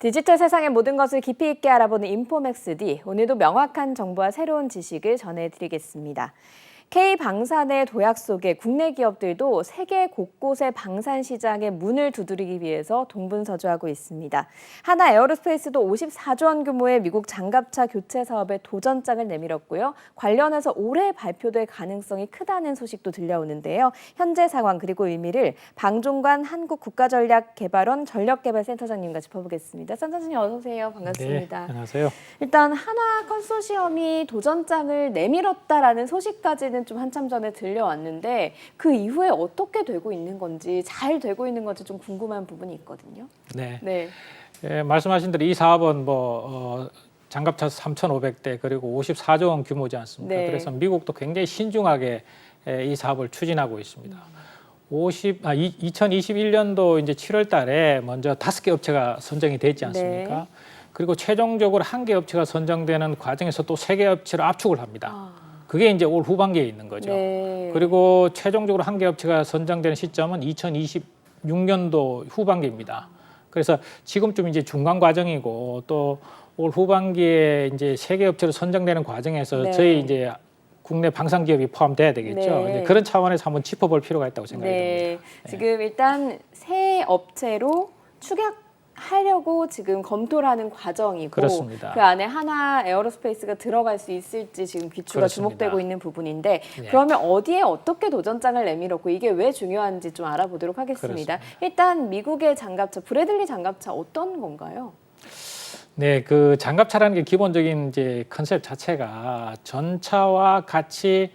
디지털 세상의 모든 것을 깊이 있게 알아보는 인포맥스D, 오늘도 명확한 정보와 새로운 지식을 전해드리겠습니다. K방산의 도약 속에 국내 기업들도 세계 곳곳의 방산 시장의 문을 두드리기 위해서 동분서주하고 있습니다. 하나 에어로스페이스도 54조 원 규모의 미국 장갑차 교체 사업에 도전장을 내밀었고요. 관련해서 올해 발표될 가능성이 크다는 소식도 들려오는데요. 현재 상황 그리고 의미를 방종관 한국국가전략개발원 전력개발센터장님과 짚어보겠습니다. 센터장님 어서 오세요. 반갑습니다. 네, 안녕하세요. 일단 한화 컨소시엄이 도전장을 내밀었다라는 소식까지는 좀 한참 전에 들려왔는데 그 이후에 어떻게 되고 있는 건지 잘 되고 있는 건지 좀 궁금한 부분이 있거든요. 네. 말씀하신 대로 이 사업은 장갑차 3,500대 그리고 54조 원 규모지 않습니까? 네. 그래서 미국도 굉장히 신중하게 이 사업을 추진하고 있습니다. 2021년도 이제 7월 달에 먼저 5개 업체가 선정이 됐지 않습니까? 네. 그리고 최종적으로 1개 업체가 선정되는 과정에서 또 3개 업체를 압축을 합니다. 그게 이제 올 후반기에 있는 거죠. 네. 그리고 최종적으로 1개 업체가 선정되는 시점은 2026년도 후반기입니다. 그래서 지금쯤 이제 중간 과정이고 또 올 후반기에 이제 3개 업체로 선정되는 과정에서 네. 저희 이제 국내 방산 기업이 포함돼야 되겠죠. 네. 이제 그런 차원에서 한번 짚어볼 필요가 있다고 생각이 네. 듭니다. 지금 일단 새 업체로 추격하려고 지금 검토를 하는 과정이고 그렇습니다. 그 안에 하나 에어로스페이스가 들어갈 수 있을지 지금 귀추가 그렇습니다. 주목되고 있는 부분인데 네. 그러면 어디에 어떻게 도전장을 내밀었고 이게 왜 중요한지 좀 알아보도록 하겠습니다. 그렇습니다. 일단 미국의 장갑차, 브래들리 장갑차 어떤 건가요? 네, 그 장갑차라는 게 기본적인 이제 컨셉 자체가 전차와 같이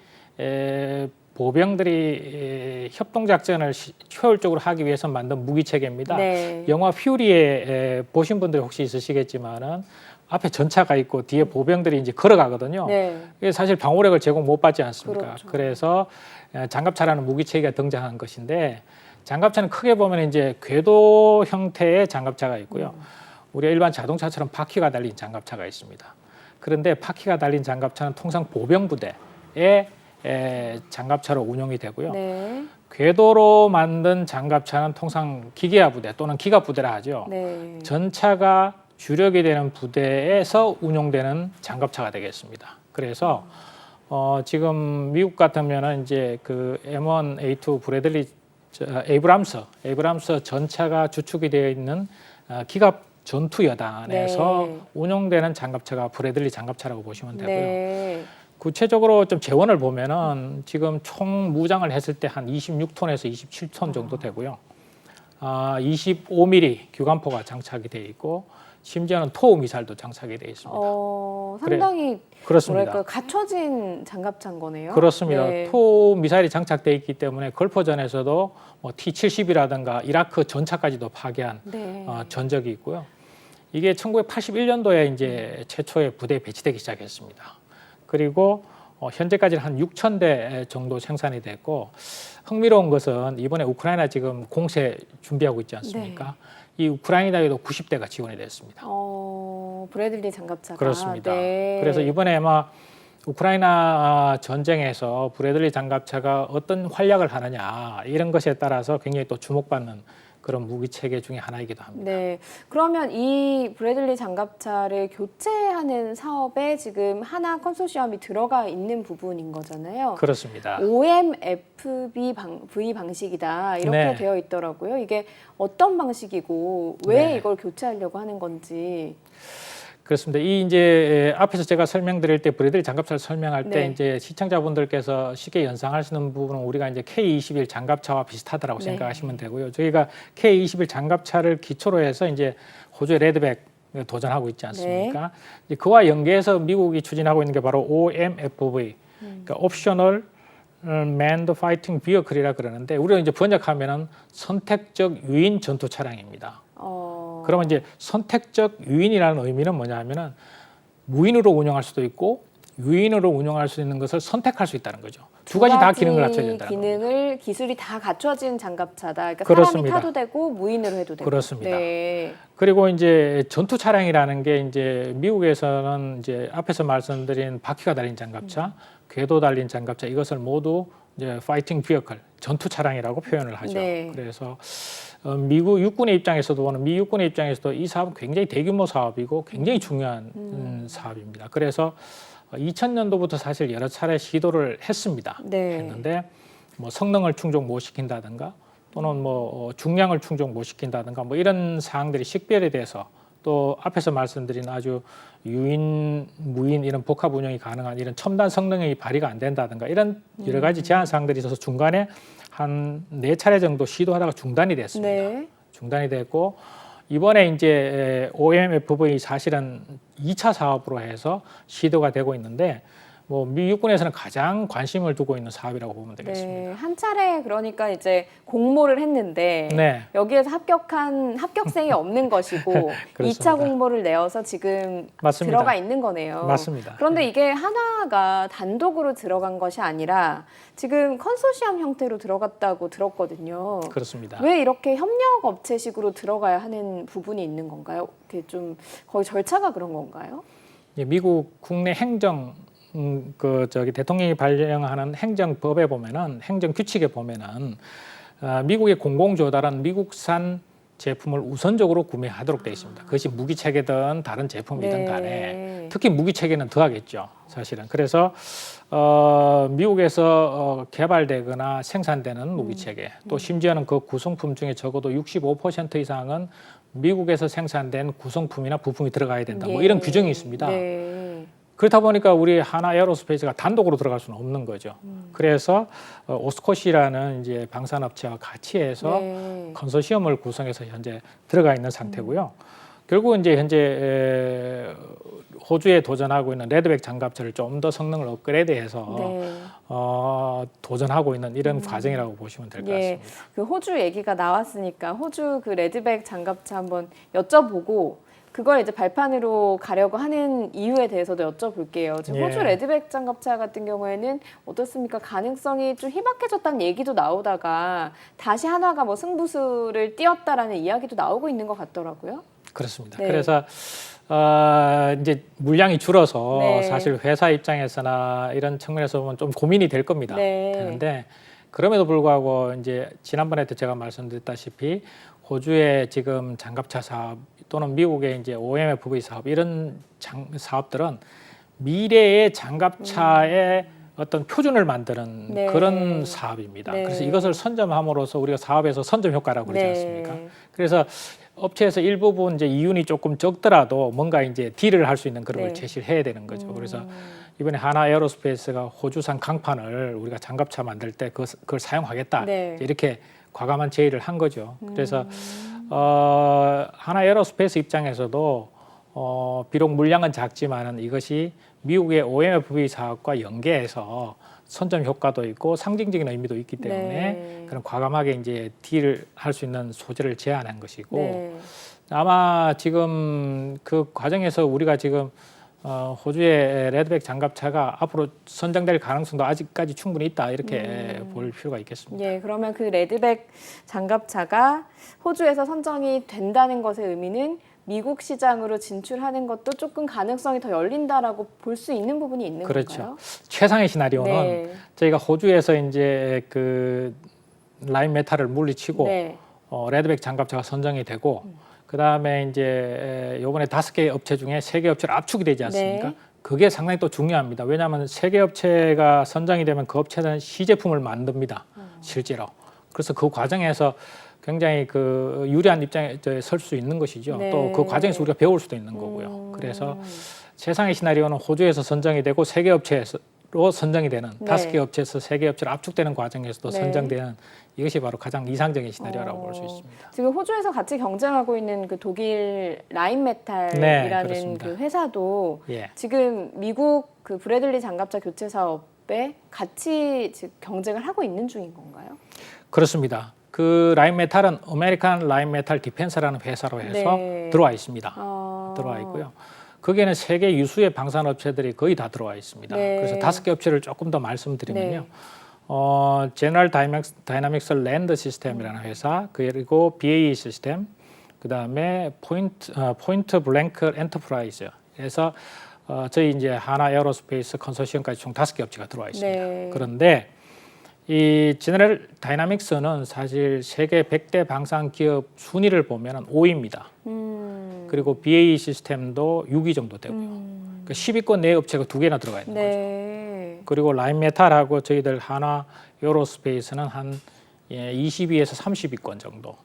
보병들이 협동 작전을 효율적으로 하기 위해서 만든 무기 체계입니다. 네. 영화 퓨리에 보신 분들이 혹시 있으시겠지만은 앞에 전차가 있고 뒤에 보병들이 이제 걸어가거든요. 네. 이게 사실 방호력을 제공 못 받지 않습니까? 그렇죠. 그래서 장갑차라는 무기 체계가 등장한 것인데 장갑차는 크게 보면 이제 궤도 형태의 장갑차가 있고요. 우리가 일반 자동차처럼 바퀴가 달린 장갑차가 있습니다. 그런데 바퀴가 달린 장갑차는 통상 보병부대의 장갑차로 운용이 되고요. 네. 궤도로 만든 장갑차는 통상 기계화 부대 또는 기갑 부대라 하죠. 네. 전차가 주력이 되는 부대에서 운용되는 장갑차가 되겠습니다. 그래서 지금 미국 같으면은 이제 그 M1A2 브래들리 에이브람스 전차가 주축이 되어 있는 기갑 전투 여단에서 네. 운용되는 장갑차가 브래들리 장갑차라고 보시면 되고요. 네. 구체적으로 좀 재원을 보면은 지금 총 무장을 했을 때 한 26톤에서 27톤 정도 되고요. 25mm 규관포가 장착이 되어 있고 심지어는 토우 미사일도 장착이 되어 있습니다. 상당히 그렇습니다. 뭐랄까 갖춰진 장갑차인 거네요. 그렇습니다. 네. 토우 미사일이 장착되어 있기 때문에 걸포전에서도 뭐 T-70이라든가 이라크 전차까지도 파괴한 네. 전적이 있고요. 이게 1981년도에 이제 최초의 부대에 배치되기 시작했습니다. 그리고 현재까지는 한 6,000대 정도 생산이 됐고 흥미로운 것은 이번에 우크라이나 지금 공세 준비하고 있지 않습니까? 이 우크라이나에도 90대가 지원이 됐습니다. 브래들리 장갑차가 그렇습니다. 네. 그래서 이번에 아마 우크라이나 전쟁에서 브래들리 장갑차가 어떤 활약을 하느냐 이런 것에 따라서 굉장히 또 주목받는 그런 무기 체계 중에 하나이기도 합니다. 네. 그러면 이 브래들리 장갑차를 교체하는 사업에 지금 하나 컨소시엄이 들어가 있는 부분인 거잖아요. 그렇습니다. OMFV 방식이다 이렇게 네. 되어 있더라고요. 이게 어떤 방식이고 왜 네. 이걸 교체하려고 하는 건지. 그렇습니다. 이 이제 앞에서 제가 설명드릴 때 브래들리 장갑차를 설명할 때 네. 이제 시청자분들께서 쉽게 연상할 수 있는 부분은 우리가 이제 K21 장갑차와 비슷하다라고 네. 생각하시면 되고요. 저희가 K21 장갑차를 기초로 해서 이제 호주의 레드백 도전하고 있지 않습니까? 이제 그와 연계해서 미국이 추진하고 있는 게 바로 OMFV, 그러니까 옵셔널 Manned Fighting Vehicle이라 그러는데 우리가 이제 번역하면은 선택적 유인 전투 차량입니다. 그러면 이제 선택적 유인이라는 의미는 뭐냐면은 무인으로 운영할 수도 있고 유인으로 운영할 수 있는 것을 선택할 수 있다는 거죠. 두 가지 다 기능을 갖춰야 된다는 겁니다. 기술이 다 갖춰진 장갑차다. 그러니까 그렇습니다. 사람이 타도 되고 무인으로 해도 되고. 그렇습니다. 네. 그리고 이제 전투 차량이라는 게 이제 미국에서는 이제 앞에서 말씀드린 바퀴가 달린 장갑차, 궤도 달린 장갑차 이것을 모두 이제 파이팅 비어클 전투 차량이라고 표현을 하죠. 네. 그래서 미국 육군의 입장에서도 미 육군의 입장에서도 이 사업은 굉장히 대규모 사업이고 굉장히 중요한 사업입니다. 그래서 2000년도부터 사실 여러 차례 시도를 했습니다. 네. 했는데 뭐 성능을 충족 못 시킨다든가 또는 뭐 중량을 충족 못 시킨다든가 뭐 이런 사항들이 식별이 돼서 또 앞에서 말씀드린 아주 유인, 무인 이런 복합 운영이 가능한 이런 첨단 성능이 발휘가 안 된다든가 이런 여러 가지 제한 사항들이 있어서 중간에 한 4차례 정도 시도하다가 중단이 됐습니다. 네. 중단이 됐고 이번에 이제 OMFV 사실은 2차 사업으로 해서 시도가 되고 있는데 뭐 미 육군에서는 가장 관심을 두고 있는 사업이라고 보면 되겠습니다. 네, 한 차례 그러니까 이제 공모를 했는데 네. 여기에서 합격한 합격생이 없는 것이고 2차 공모를 내어서 지금 맞습니다. 들어가 있는 거네요. 맞습니다. 그런데 이게 하나가 단독으로 들어간 것이 아니라 지금 컨소시엄 형태로 들어갔다고 들었거든요. 그렇습니다. 왜 이렇게 협력 업체식으로 들어가야 하는 부분이 있는 건가요? 이게 좀 거의 절차가 그런 건가요? 미국 국내 행정 대통령이 발령하는 행정법에 보면은 행정 규칙에 보면은 미국의 공공조달은 미국산 제품을 우선적으로 구매하도록 되어 있습니다. 그것이 무기체계든 다른 제품이든 간에 특히 무기체계는 더하겠죠. 사실은 그래서 미국에서 개발되거나 생산되는 무기체계 또 심지어는 그 구성품 중에 적어도 65% 이상은 미국에서 생산된 구성품이나 부품이 들어가야 된다. 뭐 이런 규정이 있습니다. 네. 그렇다 보니까 우리 하나 에어로스페이스가 단독으로 들어갈 수는 없는 거죠. 그래서 오스코시라는 이제 방산업체와 같이 해서 컨소시엄을 구성해서 현재 들어가 있는 상태고요. 결국 이제 현재 호주에 도전하고 있는 레드백 장갑차를 좀 더 성능을 업그레이드해서 도전하고 있는 이런 과정이라고 보시면 될 것 같습니다. 그 호주 얘기가 나왔으니까 호주 그 레드백 장갑차 한번 여쭤보고 그걸 이제 발판으로 가려고 하는 이유에 대해서도 여쭤볼게요. 지금 호주 레드백 장갑차 같은 경우에는 어떻습니까? 가능성이 좀 희박해졌다는 얘기도 나오다가 다시 한화가 뭐 승부수를 띄웠다라는 이야기도 나오고 있는 것 같더라고요. 그렇습니다. 네. 그래서 이제 물량이 줄어서 네. 사실 회사 입장에서나 이런 측면에서 보면 좀 고민이 될 겁니다. 네. 되는데 그럼에도 불구하고 이제 지난번에도 제가 말씀드렸다시피 호주의 지금 장갑차 사업 또는 미국의 이제 OMFV 사업 이런 사업들은 미래의 장갑차의 어떤 표준을 만드는 그런 사업입니다. 그래서 이것을 선점함으로써 우리가 사업에서 선점 효과라고 그러지 않습니까? 그래서 업체에서 일부분 이제 이윤이 조금 적더라도 뭔가 이제 딜을 할 수 있는 그런 걸 제시를 해야 되는 거죠. 그래서 이번에 하나 에어로스페이스가 호주산 강판을 우리가 장갑차 만들 때 그걸 사용하겠다 이렇게 과감한 제의를 한 거죠. 그래서 하나 에어로스페이스 입장에서도 비록 물량은 작지만은 이것이 미국의 OMFV 사업과 연계해서 선점 효과도 있고 상징적인 의미도 있기 때문에 그런 과감하게 이제 딜을 할 수 있는 소재를 제안한 것이고 아마 지금 그 과정에서 우리가 지금 호주의 레드백 장갑차가 앞으로 선정될 가능성도 아직까지 충분히 있다 이렇게 볼 필요가 있겠습니다. 예, 그러면 그 레드백 장갑차가 호주에서 선정이 된다는 것의 의미는 미국 시장으로 진출하는 것도 조금 가능성이 더 열린다라고 볼 수 있는 부분이 있는 그렇죠. 건가요? 최상의 시나리오는 저희가 호주에서 이제 그 라인 메탈을 물리치고 레드백 장갑차가 선정이 되고 그 다음에 이제 요번에 5개 업체 중에 3개 업체를 압축이 되지 않습니까? 그게 상당히 또 중요합니다. 왜냐하면 3개 업체가 선정이 되면 그 업체는 시제품을 만듭니다. 실제로. 그래서 그 과정에서 굉장히 그 유리한 입장에 설 수 있는 것이죠. 또 그 과정에서 우리가 배울 수도 있는 거고요. 그래서 최상의 시나리오는 호주에서 선정이 되고 3개 업체로 선정이 되는 5개 업체에서 3개 업체로 압축되는 과정에서도 선정되는 이것이 바로 가장 이상적인 시나리오라고 볼 수 있습니다. 지금 호주에서 같이 경쟁하고 있는 그 독일 라인메탈이라는 그 회사도 지금 미국 그 브래들리 장갑차 교체 사업에 같이 지금 경쟁을 하고 있는 중인 건가요? 그렇습니다. 그 라인메탈은 아메리칸 라인메탈 디펜스라는 회사로 해서 들어와 있습니다. 들어와 있고요. 거기에는 세계 유수의 방산 업체들이 거의 다 들어와 있습니다. 그래서 5개 업체를 조금 더 말씀드리면요. 제너럴 다이나믹스 랜드 시스템이라는 회사, 그리고 BAE 시스템, 그 다음에 포인트 블랭크 엔터프라이즈. 그래서 저희 이제 하나 에어로스페이스 컨소시엄까지 총 5개 업체가 들어와 있습니다. 그런데 이 제너럴 다이나믹스는 사실 세계 100대 방산 기업 순위를 보면 5위입니다. 그리고 BAE 시스템도 6위 정도 되고요. 그러니까 10위권 내 업체가 2개나 들어가 있는 네. 거죠. 그리고 라인메탈하고 저희들 하나 에어로스페이스는 한 20위에서 30위권 정도.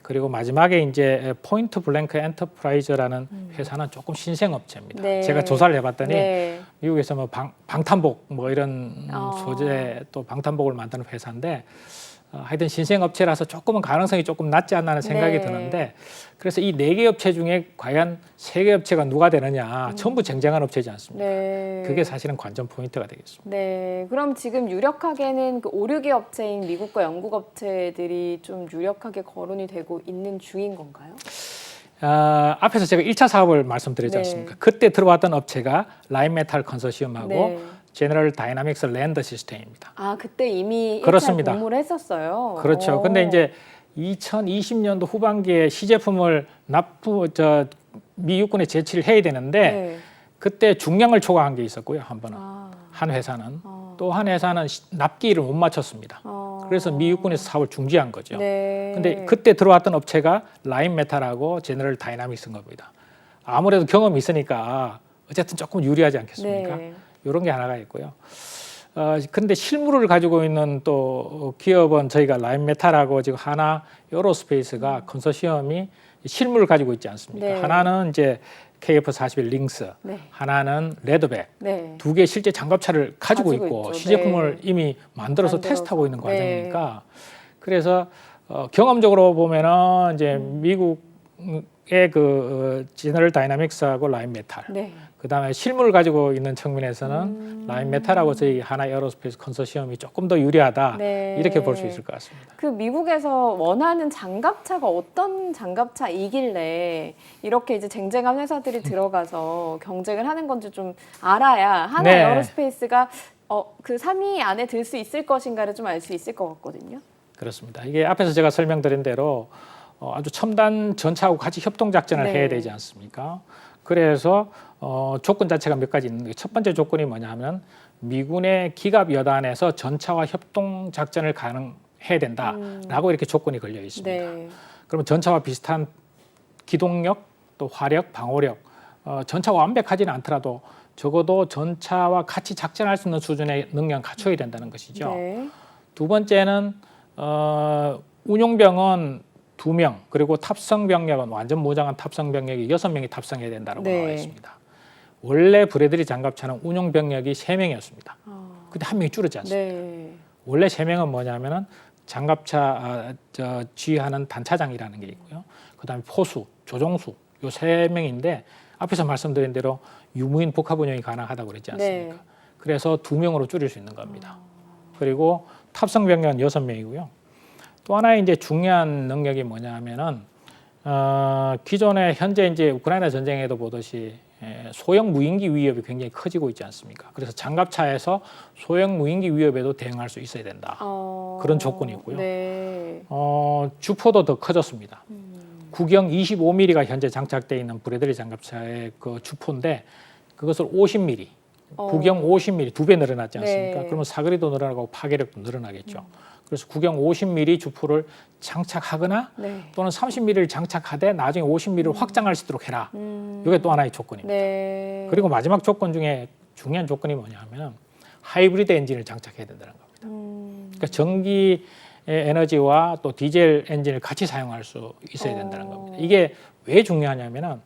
그리고 마지막에 이제 포인트 블랭크 엔터프라이즈라는 회사는 조금 신생 업체입니다. 네. 제가 조사를 해봤더니 네. 미국에서 뭐 방탄복 뭐 이런 소재 또 방탄복을 만드는 회사인데 하여튼 신생 업체라서 조금은 가능성이 조금 낮지 않나 하는 생각이 네. 드는데 그래서 이 4개 업체 중에 과연 3개 업체가 누가 되느냐 전부 쟁쟁한 업체지 않습니까? 네. 그게 사실은 관전 포인트가 되겠습니다. 네. 그럼 지금 유력하게는 그 5, 6위 업체인 미국과 영국 업체들이 좀 유력하게 거론이 되고 있는 중인 건가요? 앞에서 제가 1차 사업을 말씀드렸지 네. 않습니까? 그때 들어왔던 업체가 라인메탈 컨소시엄하고 네. 제너럴 다이나믹스 랜드 시스템입니다. 아, 그때 이미 1차 그렇습니다. 공모를 했었어요. 그렇죠. 근데 이제 2020년도 후반기에 시제품을 미 육군에 제치를 해야 되는데 네. 그때 중량을 초과한 게 있었고요. 한 번은 아. 한 회사는 또 한 회사는 납기를 못 맞췄습니다. 그래서 미 육군에서 사업을 중지한 거죠. 네. 근데 그때 들어왔던 업체가 라인메탈하고 제너럴 다이나믹스인 겁니다. 아무래도 경험이 있으니까 어쨌든 조금 유리하지 않겠습니까? 네. 이런 게 하나가 있고요. 그런데 실물을 가지고 있는 또 기업은 저희가 라인메탈하고 지금 하나 에어로스페이스가 컨소시엄이 실물을 가지고 있지 않습니까? 네. 하나는 이제 KF-41 링스, 네. 하나는 레드백, 네. 2개 실제 장갑차를 가지고 있고 있죠. 시제품을 네. 이미 만들어서 만들어서. 테스트하고 있는 네. 과정이니까 그래서 경험적으로 보면은 이제 미국의 그 제너럴 다이나믹스하고 라인메탈 네. 그다음에 실물을 가지고 있는 측면에서는 라인메탈하고 저희 하나 에어로스페이스 컨소시엄이 조금 더 유리하다 네. 이렇게 볼 수 있을 것 같습니다. 그 미국에서 원하는 장갑차가 어떤 장갑차이길래 이렇게 이제 쟁쟁한 회사들이 들어가서 경쟁을 하는 건지 좀 알아야 하나 네. 에어로스페이스가 그 3위 안에 들 수 있을 것인가를 좀 알 수 있을 것 같거든요. 그렇습니다. 이게 앞에서 제가 설명드린 대로 아주 첨단 전차하고 같이 협동 작전을 네. 해야 되지 않습니까? 그래서 조건 자체가 몇 가지 있는데 첫 번째 조건이 뭐냐면 미군의 기갑 여단에서 전차와 협동 작전을 가능해야 된다라고 이렇게 조건이 걸려 있습니다. 네. 그러면 전차와 비슷한 기동력, 또 화력, 방어력, 전차가 완벽하지는 않더라도 적어도 전차와 같이 작전할 수 있는 수준의 능력을 갖춰야 된다는 것이죠. 네. 두 번째는 운용병은 2명, 그리고 탑승 병력은 완전 무장한 탑승 병력이 6명이 탑승해야 된다고 네. 나와 있습니다. 원래 브래들리 장갑차는 운용 병력이 3명이었습니다. 근데 1명이 줄었지 않습니까? 네. 원래 3명은 뭐냐면은 장갑차 지휘하는 단차장이라는 게 있고요. 그다음에 포수, 조종수 요 3명인데 앞에서 말씀드린 대로 유무인 복합 운영이 가능하다고 그랬지 않습니까? 네. 그래서 2명으로 줄일 수 있는 겁니다. 그리고 탑승 병력은 6명이고요. 또 하나의 이제 중요한 능력이 뭐냐면은 기존에 현재 이제 우크라이나 전쟁에도 보듯이 소형 무인기 위협이 굉장히 커지고 있지 않습니까? 그래서 장갑차에서 소형 무인기 위협에도 대응할 수 있어야 된다. 그런 조건이 있고요. 네. 주포도 더 커졌습니다. 구경 25mm가 현재 장착되어 있는 브래들리 장갑차의 그 주포인데 그것을 50mm, 구경 50mm 2배 늘어났지 않습니까? 네. 그러면 사거리도 늘어나고 파괴력도 늘어나겠죠. 그래서 구경 50mm 주포를 장착하거나 네. 또는 30mm를 장착하되 나중에 50mm를 확장할 수 있도록 해라. 이게 또 하나의 조건입니다. 네. 그리고 마지막 조건 중에 중요한 조건이 뭐냐면 하이브리드 엔진을 장착해야 된다는 겁니다. 그러니까 전기 에너지와 또 디젤 엔진을 같이 사용할 수 있어야 된다는 겁니다. 이게 왜 중요하냐면은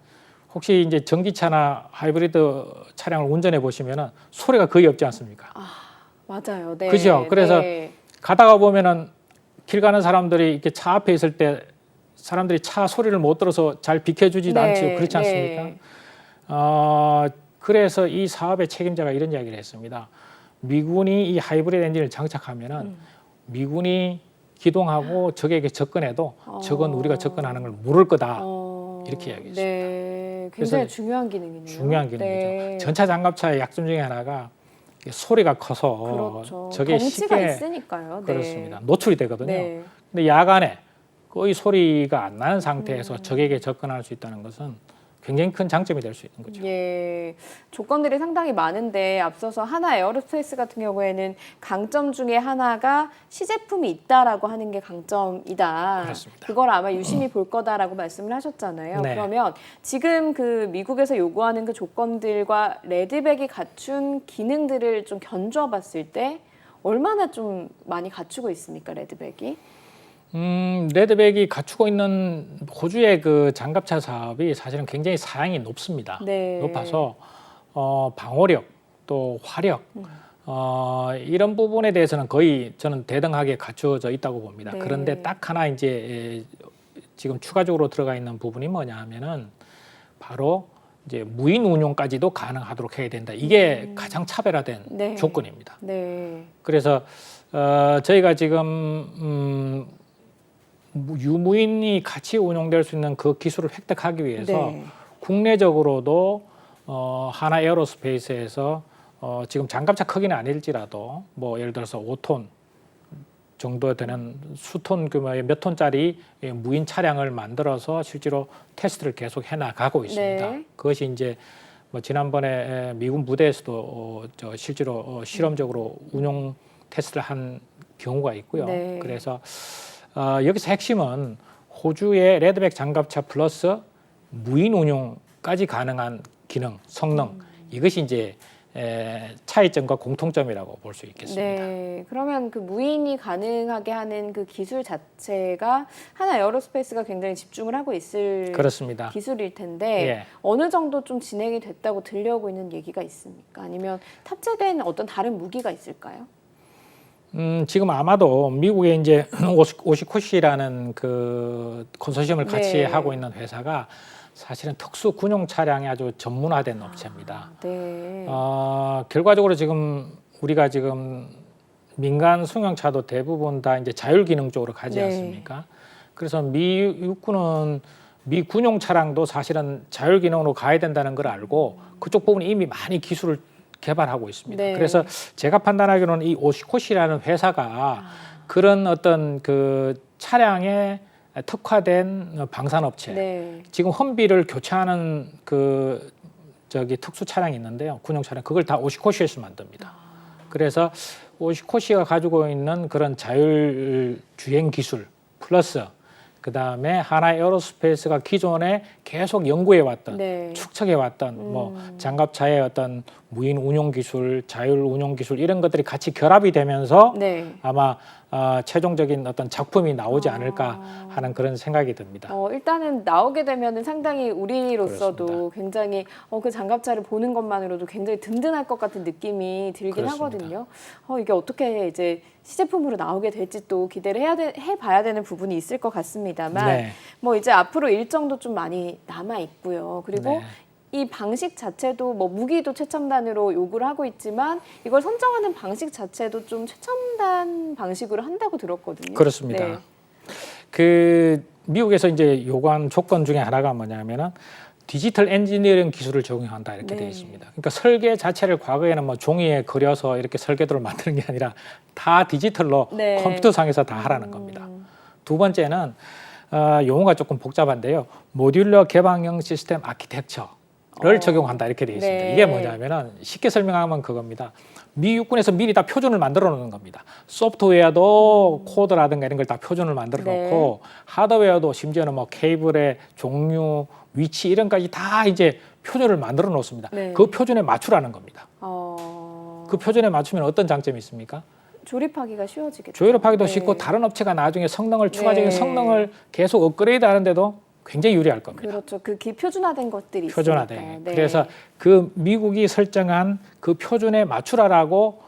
혹시 이제 전기차나 하이브리드 차량을 운전해 보시면은 소리가 거의 없지 않습니까? 맞아요. 네. 그죠? 그래서 네. 가다가 보면은 길 가는 사람들이 이렇게 차 앞에 있을 때 사람들이 차 소리를 못 들어서 잘 비켜주지도 네. 않죠. 그렇지 않습니까? 네. 그래서 이 사업의 책임자가 이런 이야기를 했습니다. 미군이 이 하이브리드 엔진을 장착하면은 미군이 기동하고 적에게 접근해도 적은 우리가 접근하는 걸 모를 거다. 이렇게 이야기했습니다. 네. 굉장히 그래서 중요한 기능이네요. 중요한 기능이죠. 네. 전차 장갑차의 약점 중에 하나가 소리가 커서 그렇죠. 적의 덩치가 쉽게 있으니까요. 네. 그렇습니다. 노출이 되거든요. 네. 근데 야간에 거의 소리가 안 나는 상태에서 적에게 접근할 수 있다는 것은 굉장히 큰 장점이 될 수 있는 거죠. 예, 조건들이 상당히 많은데 앞서서 하나 에어로스페이스 같은 경우에는 강점 중에 하나가 시제품이 있다라고 하는 게 강점이다. 그렇습니다. 그걸 아마 유심히 볼 거다라고 말씀을 하셨잖아요. 네. 그러면 지금 그 미국에서 요구하는 그 조건들과 레드백이 갖춘 기능들을 좀 견주어 봤을 때 얼마나 좀 많이 갖추고 있습니까, 레드백이? 레드백이 갖추고 있는 호주의 그 장갑차 사업이 사실은 굉장히 사양이 높습니다. 네. 높아서 방호력 또 화력 이런 부분에 대해서는 거의 저는 대등하게 갖추어져 있다고 봅니다. 네. 그런데 딱 하나 이제 지금 추가적으로 들어가 있는 부분이 뭐냐 하면은 바로 이제 무인 운용까지도 가능하도록 해야 된다. 이게 가장 차별화된 네. 조건입니다. 네. 그래서 저희가 지금 유무인이 같이 운용될 수 있는 그 기술을 획득하기 위해서 네. 국내적으로도 하나 에어로스페이스에서 지금 장갑차 크기는 아닐지라도 뭐 예를 들어서 5톤 정도 되는 수톤 규모의 몇 톤짜리 무인 차량을 만들어서 실제로 테스트를 계속 해나가고 있습니다. 네. 그것이 이제 뭐 지난번에 미군 부대에서도 실제로 실험적으로 운용 테스트를 한 경우가 있고요. 네. 그래서 여기서 핵심은 호주의 레드백 장갑차 플러스 무인 운용까지 가능한 기능, 성능 이것이 이제 차이점과 공통점이라고 볼 수 있겠습니다. 네, 그러면 그 무인이 가능하게 하는 그 기술 자체가 하나 에어로스페이스가 굉장히 집중을 하고 있을 그렇습니다. 기술일 텐데 예. 어느 정도 좀 진행이 됐다고 들려오고 있는 얘기가 있습니까? 아니면 탑재된 어떤 다른 무기가 있을까요? 지금 아마도 미국의 이제 오시코시라는 그 컨소시엄을 같이 네. 하고 있는 회사가 사실은 특수 군용 차량이 아주 전문화된 업체입니다. 네. 결과적으로 지금 우리가 지금 민간 승용차도 대부분 다 이제 자율 기능 쪽으로 가지 네. 않습니까? 그래서 미 육군은 미 군용 차량도 사실은 자율 기능으로 가야 된다는 걸 알고 그쪽 부분이 이미 많이 기술을 개발하고 있습니다. 네. 그래서 제가 판단하기로는 이 오시코시라는 회사가 그런 어떤 그 차량에 특화된 방산업체, 네. 지금 험비를 교체하는 그 특수 차량이 있는데요, 군용 차량 그걸 다 오시코시에서 만듭니다. 그래서 오시코시가 가지고 있는 그런 자율 주행 기술 플러스 그 다음에 하나 에어로스페이스가 기존에 계속 연구해 왔던, 네. 축적해 왔던 뭐 장갑차의 어떤 무인 운용 기술, 자율 운용 기술 이런 것들이 같이 결합이 되면서 네. 아마 최종적인 어떤 작품이 나오지 않을까 하는 그런 생각이 듭니다. 일단은 나오게 되면은 상당히 우리로서도 그렇습니다. 굉장히 그 장갑차를 보는 것만으로도 굉장히 든든할 것 같은 느낌이 들긴 그렇습니다. 하거든요. 이게 어떻게 이제 시제품으로 나오게 될지 또 기대를 해봐야 되는 부분이 있을 것 같습니다만, 네. 뭐 이제 앞으로 일정도 좀 많이 남아 있고요. 그리고 네. 이 방식 자체도 뭐 무기도 최첨단으로 요구를 하고 있지만 이걸 선정하는 방식 자체도 좀 최첨단 방식으로 한다고 들었거든요. 그렇습니다. 네. 그 미국에서 이제 요구한 조건 중에 하나가 뭐냐면은 디지털 엔지니어링 기술을 적용한다 이렇게 네. 되어 있습니다. 그러니까 설계 자체를 과거에는 뭐 종이에 그려서 이렇게 설계도를 만드는 게 아니라 다 디지털로 네. 컴퓨터상에서 다 하라는 겁니다. 두 번째는 용어가 조금 복잡한데요. 모듈러 개방형 시스템 아키텍처를 적용한다 이렇게 되어 있습니다. 네. 이게 뭐냐면은 쉽게 설명하면 그겁니다. 미 육군에서 미리 다 표준을 만들어 놓는 겁니다. 소프트웨어도 코드라든가 이런 걸 다 표준을 만들어 놓고 하드웨어도 심지어는 뭐 케이블의 종류, 위치 이런 까지 다 이제 표준을 만들어 놓습니다. 네. 그 표준에 맞추라는 겁니다. 그 표준에 맞추면 어떤 장점이 있습니까? 조립하기가 쉬워지겠죠. 조립하기도 네. 쉽고 다른 업체가 나중에 추가적인 네. 성능을 계속 업그레이드 하는데도 굉장히 유리할 겁니다. 그렇죠. 그 표준화된 것들이 표준화돼. 있으니까. 네. 그래서 그 미국이 설정한 그 표준에 맞추라라고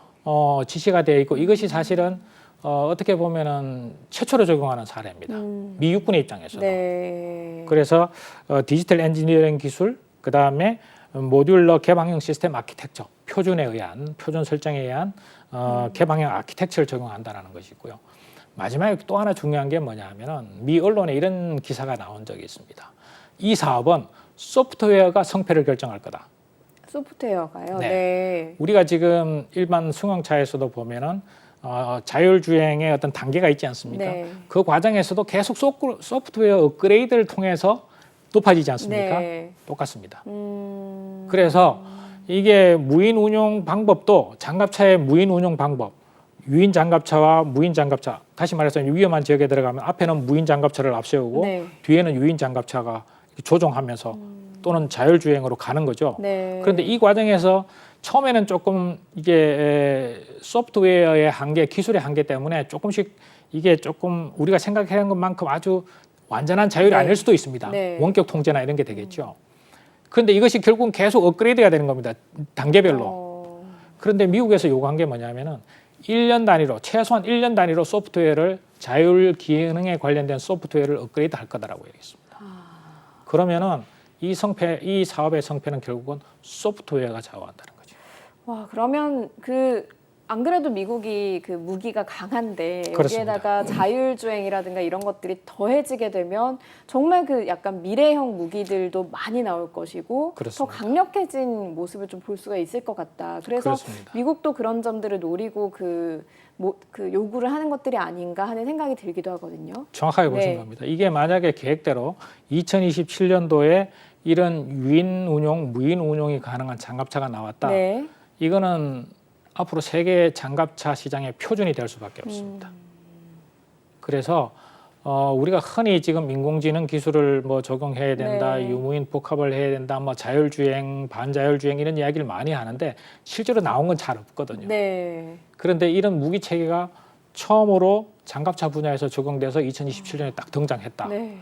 지시가 되어 있고 이것이 사실은 어떻게 보면은 최초로 적용하는 사례입니다. 미 육군의 입장에서도. 네. 그래서 디지털 엔지니어링 기술, 그 다음에 모듈러 개방형 시스템 아키텍처, 표준 설정에 의한 개방형 아키텍처를 적용한다는 것이고요. 마지막에 또 하나 중요한 게 뭐냐면은 미 언론에 이런 기사가 나온 적이 있습니다. 이 사업은 소프트웨어가 성패를 결정할 거다. 소프트웨어가요. 네. 네. 우리가 지금 일반 승용차에서도 보면은 자율주행의 어떤 단계가 있지 않습니까? 네. 그 과정에서도 계속 소프트웨어 업그레이드를 통해서 높아지지 않습니까? 네. 똑같습니다. 그래서 이게 무인 운용 방법도 장갑차의 무인 운용 방법, 유인 장갑차와 무인 장갑차, 다시 말해서 위험한 지역에 들어가면 앞에는 무인 장갑차를 앞세우고 네. 뒤에는 유인 장갑차가 조종하면서 또는 자율주행으로 가는 거죠. 네. 그런데 이 과정에서 처음에는 조금 이게 소프트웨어의 한계, 기술의 한계 때문에 조금씩 이게 조금 우리가 생각하는 것만큼 아주 완전한 자율이 네. 아닐 수도 있습니다. 네. 원격 통제나 이런 게 되겠죠. 그런데 이것이 결국은 계속 업그레이드가 되는 겁니다. 단계별로. 그런데 미국에서 요구한 게 뭐냐면은 1년 단위로, 최소한 1년 단위로 소프트웨어를 자율 기능에 관련된 소프트웨어를 업그레이드 할 거다라고 얘기했습니다. 그러면은 이 사업의 성패는 결국은 소프트웨어가 좌우한다는 거죠. 와, 그러면 안 그래도 미국이 무기가 강한데 그렇습니다. 여기에다가 자율주행이라든가 이런 것들이 더해지게 되면 정말 약간 미래형 무기들도 많이 나올 것이고 그렇습니다. 더 강력해진 모습을 좀 볼 수가 있을 것 같다. 그래서 그렇습니다. 미국도 그런 점들을 노리고 요구를 하는 것들이 아닌가 하는 생각이 들기도 하거든요. 정확하게 보신 네. 겁니다. 이게 만약에 계획대로 2027년도에 이런 유인 운용, 무인 운용이 가능한 장갑차가 나왔다. 네. 이거는 앞으로 세계 장갑차 시장의 표준이 될 수밖에 없습니다. 그래서 우리가 흔히 지금 인공지능 기술을 적용해야 된다, 네. 유무인 복합을 해야 된다, 자율주행, 반자율주행 이런 이야기를 많이 하는데 실제로 나온 건 잘 없거든요. 네. 그런데 이런 무기 체계가 처음으로 장갑차 분야에서 적용돼서 2027년에 딱 등장했다. 네.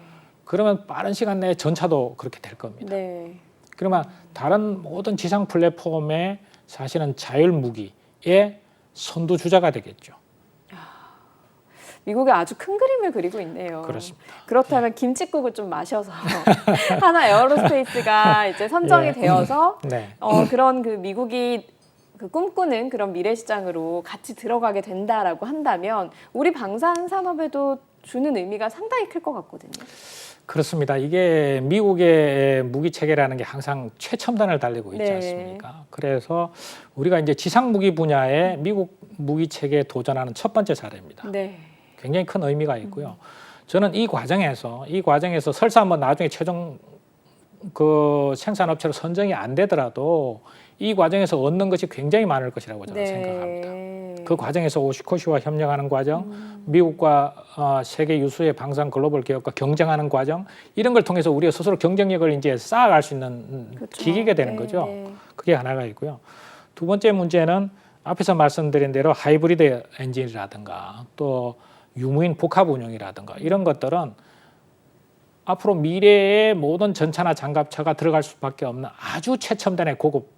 그러면 빠른 시간 내에 전차도 그렇게 될 겁니다. 네. 그러면 다른 모든 지상 플랫폼의 사실은 자율 무기의 선두주자가 되겠죠. 미국이 아주 큰 그림을 그리고 있네요. 그렇습니다. 그렇다면 김칫국을 좀 마셔서 하나 에어로스페이스가 이제 선정이 예. 되어서 네. 그런 미국이 꿈꾸는 그런 미래 시장으로 같이 들어가게 된다라고 한다면 우리 방산 산업에도 주는 의미가 상당히 클 것 같거든요. 그렇습니다. 이게 미국의 무기 체계라는 게 항상 최첨단을 달리고 있지 네. 않습니까? 그래서 우리가 이제 지상 무기 분야에 미국 무기 체계에 도전하는 첫 번째 사례입니다. 네. 굉장히 큰 의미가 있고요. 저는 이 과정에서 설사 나중에 최종 생산업체로 선정이 안 되더라도 이 과정에서 얻는 것이 굉장히 많을 것이라고 저는 네. 생각합니다. 그 과정에서 오시코시와 협력하는 과정, 미국과 세계 유수의 방산 글로벌 기업과 경쟁하는 과정, 이런 걸 통해서 우리가 스스로 경쟁력을 이제 쌓아갈 수 있는 그렇죠. 기기가 되는 네, 거죠. 네. 그게 하나가 있고요. 두 번째 문제는 앞에서 말씀드린 대로 하이브리드 엔진이라든가 또 유무인 복합 운용이라든가 이런 것들은 앞으로 미래의 모든 전차나 장갑차가 들어갈 수밖에 없는 아주 최첨단의 고급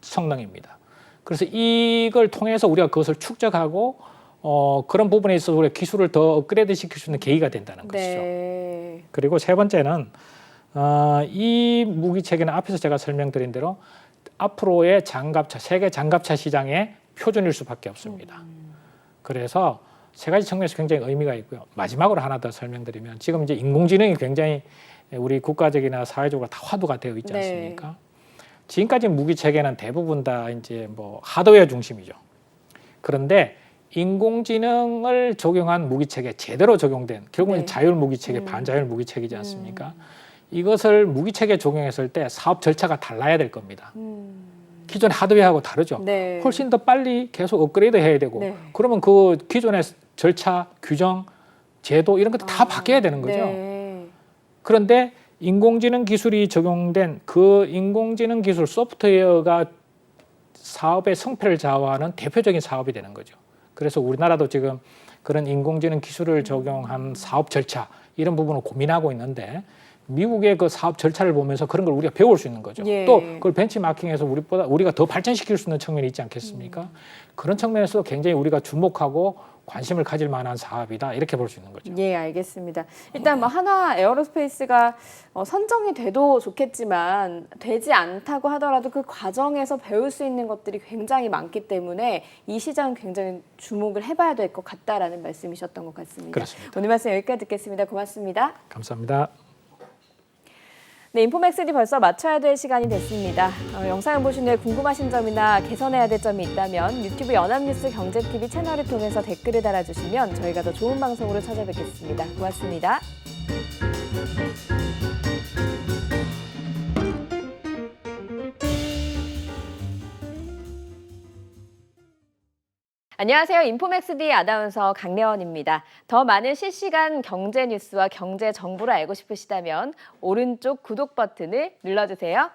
성능입니다. 그래서 이걸 통해서 우리가 그것을 축적하고 그런 부분에 있어서 우리가 기술을 더 업그레이드 시킬 수 있는 계기가 된다는 것이죠. 네. 그리고 세 번째는 이 무기 체계는 앞에서 제가 설명드린 대로 앞으로의 세계 장갑차 시장의 표준일 수밖에 없습니다. 그래서 세 가지 측면에서 굉장히 의미가 있고요. 마지막으로 하나 더 설명드리면 지금 이제 인공지능이 굉장히 우리 국가적이나 사회적으로 다 화두가 되어 있지 않습니까? 네. 지금까지 무기 체계는 대부분 다 이제 하드웨어 중심이죠. 그런데 인공지능을 적용한 무기 체계, 제대로 적용된 결국은 네. 자율 무기 체계, 반자율 무기 체계이지 않습니까? 이것을 무기 체계에 적용했을 때 사업 절차가 달라야 될 겁니다. 기존의 하드웨어하고 다르죠. 네. 훨씬 더 빨리 계속 업그레이드 해야 되고 네. 그러면 그 기존의 절차, 규정, 제도 이런 것도 다 바뀌어야 되는 거죠. 네. 그런데 인공지능 기술이 적용된 그 인공지능 기술 소프트웨어가 사업의 성패를 좌우하는 대표적인 사업이 되는 거죠. 그래서 우리나라도 지금 그런 인공지능 기술을 적용한 사업 절차 이런 부분을 고민하고 있는데 미국의 그 사업 절차를 보면서 그런 걸 우리가 배울 수 있는 거죠. 예. 또 그걸 벤치마킹해서 우리가 더 발전시킬 수 있는 측면이 있지 않겠습니까? 그런 측면에서 굉장히 우리가 주목하고 관심을 가질 만한 사업이다 이렇게 볼 수 있는 거죠. 예, 알겠습니다. 일단 한화 에어로스페이스가 선정이 돼도 좋겠지만 되지 않다고 하더라도 그 과정에서 배울 수 있는 것들이 굉장히 많기 때문에 이 시장 굉장히 주목을 해봐야 될 것 같다라는 말씀이셨던 것 같습니다. 그렇습니다. 오늘 말씀 여기까지 듣겠습니다. 고맙습니다. 감사합니다. 네, 인포맥스디 벌써 마쳐야 될 시간이 됐습니다. 영상을 보신 후에 궁금하신 점이나 개선해야 될 점이 있다면 유튜브 연합뉴스 경제TV 채널을 통해서 댓글을 달아주시면 저희가 더 좋은 방송으로 찾아뵙겠습니다. 고맙습니다. 안녕하세요. 인포맥스D 아나운서 강래원입니다. 더 많은 실시간 경제 뉴스와 경제 정보를 알고 싶으시다면 오른쪽 구독 버튼을 눌러주세요.